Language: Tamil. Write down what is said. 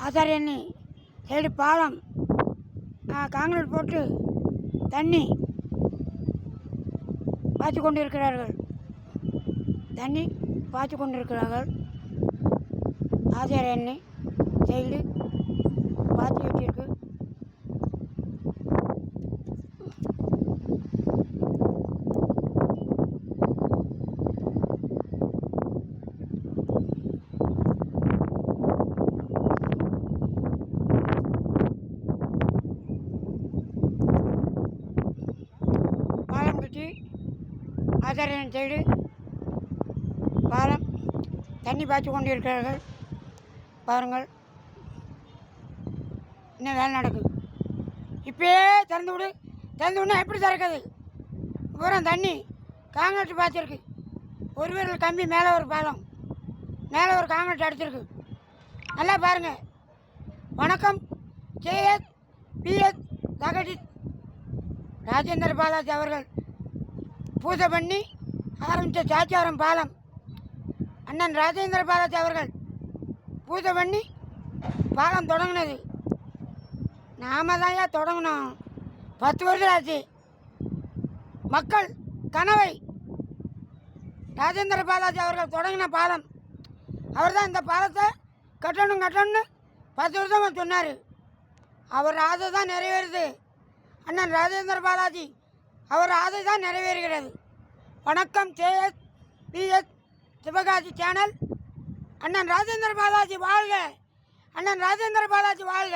ஆசாரியண்ணி சைடு பாலம் காங்கிரீட் போட்டு தண்ணி பாய்ச்சி கொண்டிருக்கிறார்கள். தண்ணி பாய்ச்சி கொண்டிருக்கிறார்கள். ஆசாரியண்ணி சைடு பாய்ச்சி வச்சிருக்கு. பாலம் கட்டி ஆசாரியன் சைடு பாலம் தண்ணி பாய்ச்சி கொண்டிருக்கிறார்கள். பாருங்கள், இன்னும் வேலை நடக்குது. இப்பயே திறந்து விடு, திறந்து விடனா எப்படி திறக்குது? பூரா தண்ணி காங்கிரீட் பாய்ச்சிருக்கு. ஒரு வீரல் கம்பி மேலே ஒரு பாலம், மேலே ஒரு காங்கிரீட் அடிச்சிருக்கு. நல்லா பாருங்கள். வணக்கம் கேஎஸ் பிஎஸ் ஜெகதீஷ் ராஜேந்திர பாலாஜி அவர்கள் பூஜை பண்ணி ஆரம்பித்த சாச்சாரம் பாலம். அண்ணன் ராஜேந்திர பாலாஜி அவர்கள் பூஜை பண்ணி பாலம் தொடங்கினது. நாம தான் ஏன் தொடங்கினோம்? 10 வருஷம் ஆச்சு. மக்கள் கனவை ராஜேந்திர பாலாஜி அவர்கள் தொடங்கின பாலம். அவர் தான் இந்த பாலத்தை கட்டணும்னு 10 வருஷமாக சொன்னார். அவர் ஆசை தான் நிறைவேறுது. அண்ணன் ராஜேந்திர பாலாஜி அவர் ஆசை தான் நிறைவேறுகிறது. வணக்கம் கேஎஸ் பிஎஸ் சிவகாசி சேனல். அண்ணன் ராஜேந்திர பாலாஜி வாழ்க! அண்ணன் ராஜேந்திர பாலாஜி வாழ்க!